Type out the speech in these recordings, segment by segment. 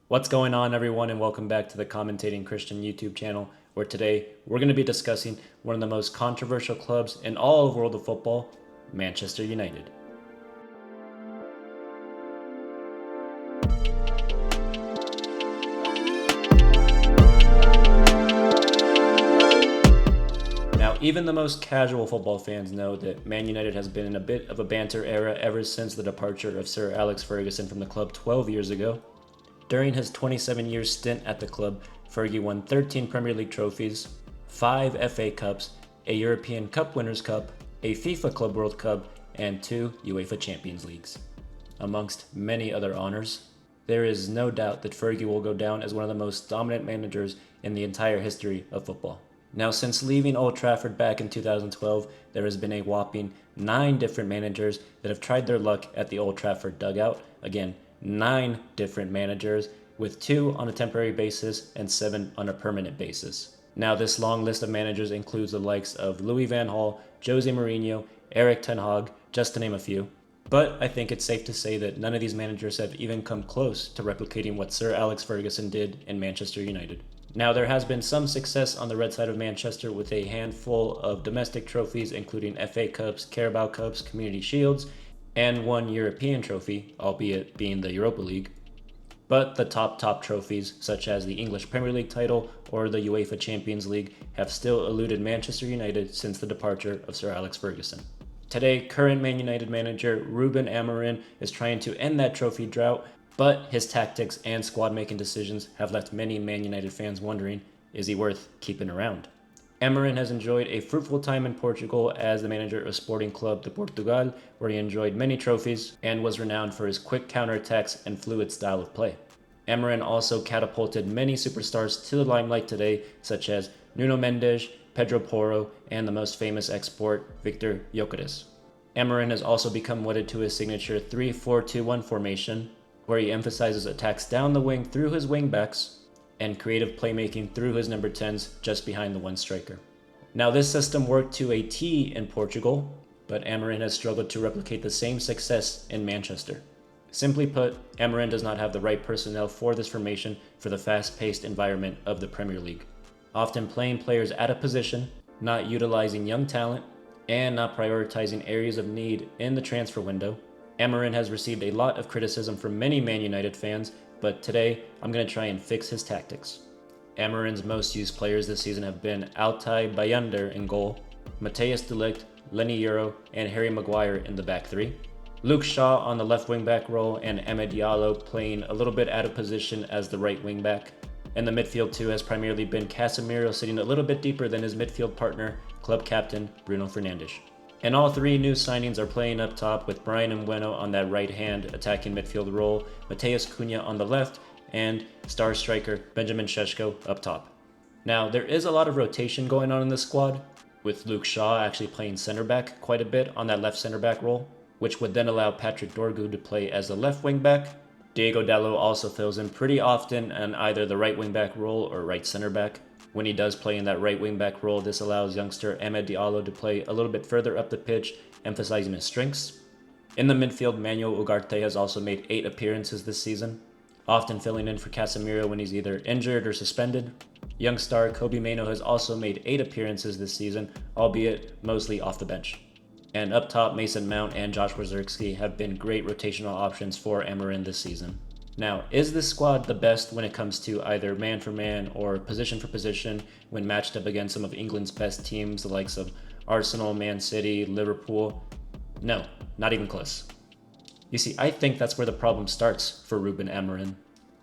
What's going on, everyone, and welcome back to the Commentating Christian YouTube channel, where today we're going to be discussing one of the most controversial clubs in all of world of football, Manchester United. Now, even the most casual football fans know that Man United has been in a bit of a banter era ever since the departure of Sir Alex Ferguson from the club 12 years ago. During his 27-year stint at the club, Fergie won 13 Premier League trophies, 5 FA Cups, a European Cup Winners' Cup, a FIFA Club World Cup, and 2 UEFA Champions Leagues. Amongst many other honors, there is no doubt that Fergie will go down as one of the most dominant managers in the entire history of football. Now, since leaving Old Trafford back in 2012, there has been a whopping 9 different managers that have tried their luck at the Old Trafford dugout. Again, 9 different managers, with 2 on a temporary basis and 7 on a permanent basis. Now, this long list of managers includes the likes of Louis van Gaal, Jose Mourinho, Erik ten Hag, just to name a few. But I think it's safe to say that none of these managers have even come close to replicating what Sir Alex Ferguson did in Manchester United. Now, there has been some success on the red side of Manchester with a handful of domestic trophies, including FA Cups, Carabao Cups, Community Shields, and 1 European trophy, albeit being the Europa League. But the top trophies, such as the English Premier League title or the UEFA Champions League, have still eluded Manchester United since the departure of Sir Alex Ferguson. Today, current Man United manager Ruben Amorim is trying to end that trophy drought, but his tactics and squad-making decisions have left many Man United fans wondering, is he worth keeping around? Amorim has enjoyed a fruitful time in Portugal as the manager of Sporting Club de Portugal, where he enjoyed many trophies and was renowned for his quick counterattacks and fluid style of play. Amorim also catapulted many superstars to the limelight today, such as Nuno Mendes, Pedro Porro, and the most famous export, Victor Gyökeres. Amorim has also become wedded to his signature 3-4-2-1 formation, where he emphasizes attacks down the wing through his wingbacks and creative playmaking through his number 10s just behind the one striker. Now, this system worked to a T in Portugal, but Amorim has struggled to replicate the same success in Manchester. Simply put, Amorim does not have the right personnel for this formation for the fast-paced environment of the Premier League, often playing players out of position, not utilizing young talent, and not prioritizing areas of need in the transfer window. Amorim has received a lot of criticism from many Man United fans, but today I'm going to try and fix his tactics. Amorim's most used players this season have been Altay Bayındır in goal, Matthijs de Ligt, Lenny Euro, and Harry Maguire in the back three. Luke Shaw on the left wing-back role, and Amad Diallo playing a little bit out of position as the right wing-back. And the midfield too has primarily been Casemiro sitting a little bit deeper than his midfield partner, club captain Bruno Fernandes. And all 3 new signings are playing up top, with Brian Mbeumo on that right-hand attacking midfield role, Matheus Cunha on the left, and star striker Benjamin Šeško up top. Now, there is a lot of rotation going on in this squad, with Luke Shaw actually playing center-back quite a bit on that left center-back role, which would then allow Patrick Dorgu to play as the left wing-back. Diego Dalot also fills in pretty often in either the right wing-back role or right center-back. When he does play in that right wing-back role, this allows youngster Amad Diallo to play a little bit further up the pitch, emphasizing his strengths. In the midfield, Manuel Ugarte has also made 8 appearances this season, often filling in for Casemiro when he's either injured or suspended. Young star Kobbie Mainoo has also made 8 appearances this season, albeit mostly off the bench. And up top, Mason Mount and Josh Wazirski have been great rotational options for Amorim this season. Now, is this squad the best when it comes to either man for man or position for position when matched up against some of England's best teams, the likes of Arsenal, Man City, Liverpool? No, not even close. You see, I think that's where the problem starts for Ruben Amorim.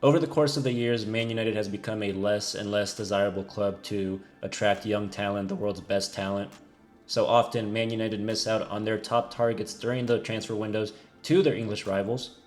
Over the course of the years, Man United has become a less and less desirable club to attract young talent, the world's best talent. So often, Man United miss out on their top targets during the transfer windows to their English rivals.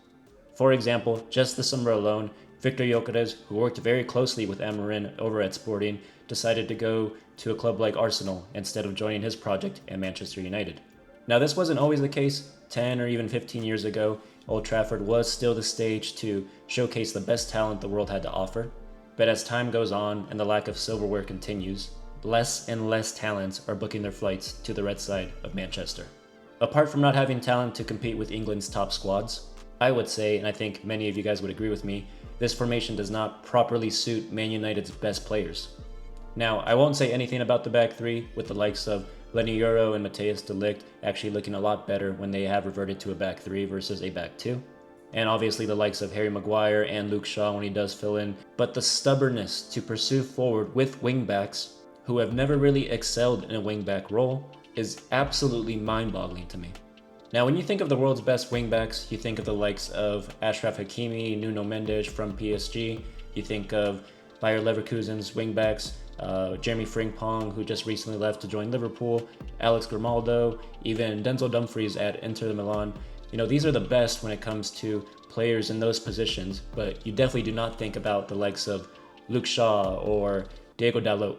For example, just this summer alone, Victor Gyökeres, who worked very closely with Amorim over at Sporting, decided to go to a club like Arsenal instead of joining his project at Manchester United. Now, this wasn't always the case. 10 or even 15 years ago, Old Trafford was still the stage to showcase the best talent the world had to offer. But as time goes on and the lack of silverware continues, less and less talents are booking their flights to the red side of Manchester. Apart from not having talent to compete with England's top squads, I would say, and I think many of you guys would agree with me, this formation does not properly suit Man United's best players. Now, I won't say anything about the back three, with the likes of Lenny Euro and Matthias de Ligt actually looking a lot better when they have reverted to a back three versus a back two. And obviously the likes of Harry Maguire and Luke Shaw when he does fill in. But the stubbornness to pursue forward with wingbacks who have never really excelled in a wingback role is absolutely mind-boggling to me. Now, when you think of the world's best wingbacks, you think of the likes of Achraf Hakimi, Nuno Mendes from PSG. You think of Bayer Leverkusen's wingbacks, Jeremy Frimpong, who just recently left to join Liverpool, Alex Grimaldo, even Denzel Dumfries at Inter Milan. You know, these are the best when it comes to players in those positions, but you definitely do not think about the likes of Luke Shaw or Diego Dalot,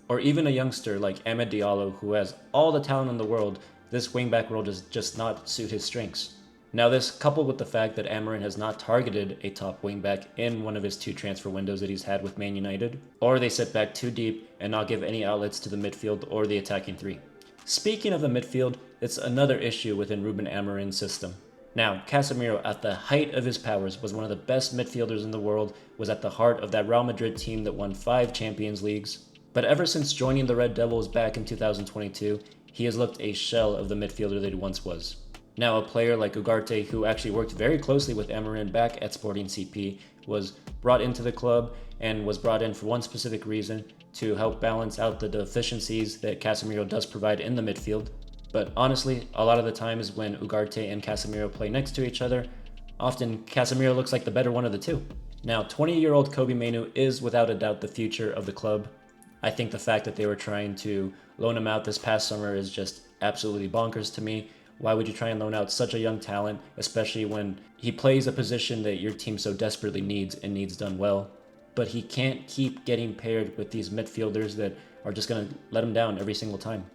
or even a youngster like Amad Diallo, who has all the talent in the world. This wingback role does just not suit his strengths. Now, this coupled with the fact that Amorim has not targeted a top wingback in one of his 2 transfer windows that he's had with Man United, or they sit back too deep and not give any outlets to the midfield or the attacking 3. Speaking of the midfield, it's another issue within Ruben Amorim's system. Now, Casemiro, at the height of his powers, was one of the best midfielders in the world, was at the heart of that Real Madrid team that won 5 Champions Leagues. But ever since joining the Red Devils back in 2022, he has looked a shell of the midfielder that he once was. Now, a player like Ugarte, who actually worked very closely with Amorim back at Sporting CP, was brought into the club and was brought in for one specific reason, to help balance out the deficiencies that Casemiro does provide in the midfield. But honestly, a lot of the times when Ugarte and Casemiro play next to each other, often Casemiro looks like the better one of the two. Now, 20-year-old Kobe Mainoo is without a doubt the future of the club. I think the fact that they were trying to loan him out this past summer is just absolutely bonkers to me. Why would you try and loan out such a young talent, especially when he plays a position that your team so desperately needs and needs done well? But he can't keep getting paired with these midfielders that are just going to let him down every single time.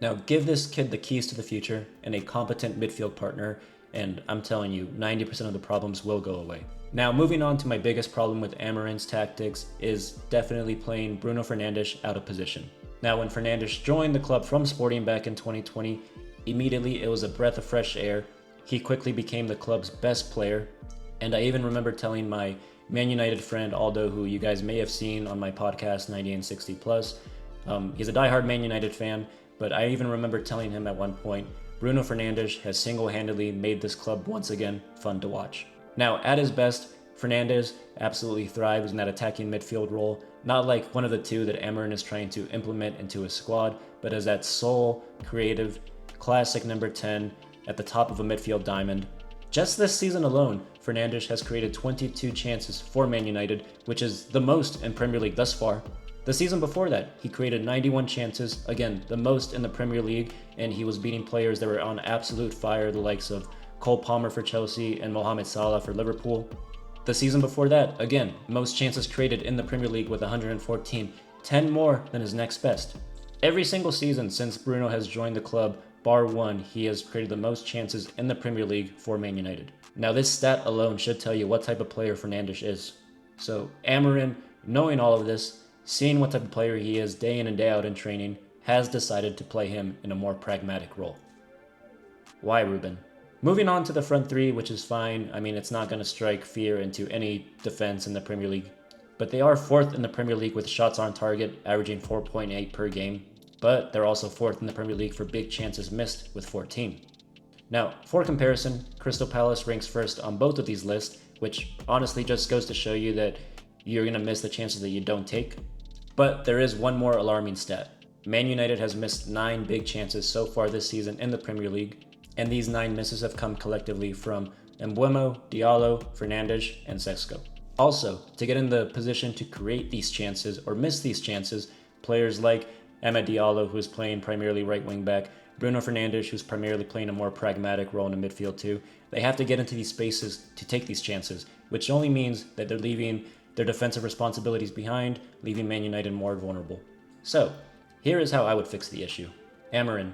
Now, give this kid the keys to the future and a competent midfield partner, and I'm telling you, 90% of the problems will go away. Now, moving on to my biggest problem with Amorim's tactics is definitely playing Bruno Fernandes out of position. Now, when Fernandes joined the club from Sporting back in 2020, immediately it was a breath of fresh air. He quickly became the club's best player, and I even remember telling my Man United friend Aldo, who you guys may have seen on my podcast 90 and 60 plus. He's a diehard Man United fan, but I even remember telling him at one point, Bruno Fernandes has single-handedly made this club once again fun to watch. Now, at his best, Fernandes absolutely thrives in that attacking midfield role, not like one of the two that Amorim is trying to implement into his squad, but as that sole, creative, classic number 10 at the top of a midfield diamond. Just this season alone, Fernandes has created 22 chances for Man United, which is the most in Premier League thus far. The season before that, he created 91 chances, again, the most in the Premier League, and he was beating players that were on absolute fire, the likes of Cole Palmer for Chelsea and Mohamed Salah for Liverpool. The season before that, again, most chances created in the Premier League with 114, 10 more than his next best. Every single season since Bruno has joined the club, bar one, he has created the most chances in the Premier League for Man United. Now, this stat alone should tell you what type of player Fernandes is. So, Amorim, knowing all of this, seeing what type of player he is day in and day out in training, has decided to play him in a more pragmatic role. Why, Ruben? Moving on to the front three, which is fine. I mean, it's not going to strike fear into any defense in the Premier League. But they are 4th in the Premier League with shots on target, averaging 4.8 per game. But they're also 4th in the Premier League for big chances missed with 14. Now, for comparison, Crystal Palace ranks first on both of these lists, which honestly just goes to show you that you're going to miss the chances that you don't take. But there is one more alarming stat. Man United has missed 9 big chances so far this season in the Premier League, and these 9 misses have come collectively from Mbeumo, Diallo, Fernandes, and Sesko. Also, to get in the position to create these chances or miss these chances, players like Amad Diallo, who's playing primarily right wing back, Bruno Fernandes, who's primarily playing a more pragmatic role in the midfield too, they have to get into these spaces to take these chances, which only means that they're leaving their defensive responsibilities behind, leaving Man United more vulnerable. So, here is how I would fix the issue. Amorim,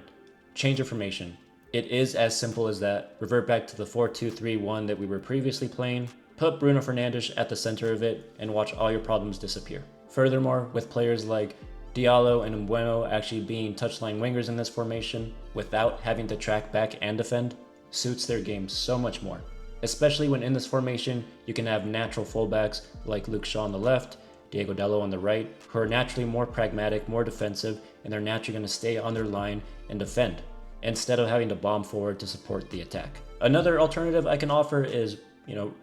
change of formation. It is as simple as that. Revert back to the 4-2-3-1 that we were previously playing, put Bruno Fernandes at the center of it, and watch all your problems disappear. Furthermore, with players like Diallo and Mbeumo actually being touchline wingers in this formation, without having to track back and defend, suits their game so much more. especially when in this formation you can have natural fullbacks like Luke Shaw on the left, Diego Dallo on the right, who are naturally more pragmatic, more defensive, and they're naturally going to stay on their line and defend, instead of having to bomb forward to support the attack. Another alternative I can offer is,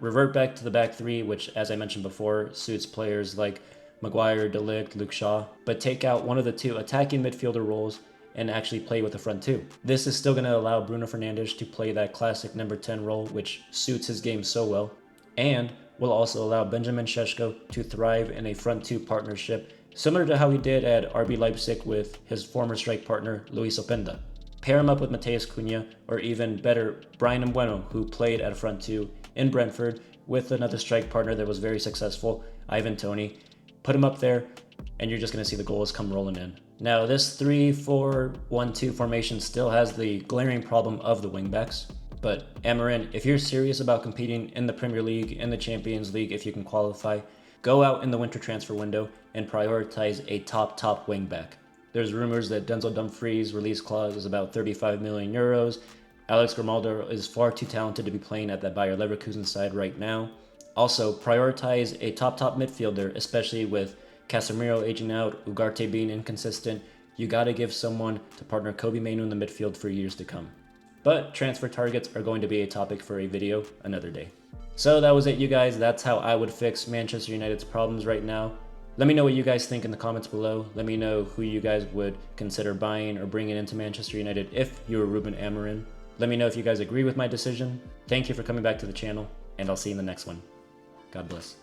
revert back to the back three, which, as I mentioned before, suits players like Maguire, De Ligt, Luke Shaw, but take out one of the two attacking midfielder roles and actually play with the front two. This is still going to allow Bruno Fernandes to play that classic number 10 role, which suits his game so well, and will also allow Benjamin Šeško to thrive in a front two partnership, similar to how he did at RB Leipzig with his former strike partner, Luis Openda. Pair him up with Mateus Cunha, or even better, Brian Mbeumo, who played at front two in Brentford with another strike partner that was very successful, Ivan Toney. Put him up there, and you're just going to see the goals come rolling in. Now, this 3-4-1-2 formation still has the glaring problem of the wingbacks, but Amorim, if you're serious about competing in the Premier League, in the Champions League, if you can qualify, go out in the winter transfer window and prioritize a top wingback. There's rumors that Denzel Dumfries' release clause is about 35 million euros. Alex Grimaldo is far too talented to be playing at that Bayer Leverkusen side right now. Also, prioritize a top midfielder, especially with Casemiro aging out, Ugarte being inconsistent. You gotta give someone to partner Kobbie Mainoo in the midfield for years to come. But transfer targets are going to be a topic for a video another day. So that was it, you guys. That's how I would fix Manchester United's problems right now. Let me know what you guys think in the comments below. Let me know who you guys would consider buying or bringing into Manchester United if you were Ruben Amorim. Let me know if you guys agree with my decision. Thank you for coming back to the channel, and I'll see you in the next one. God bless.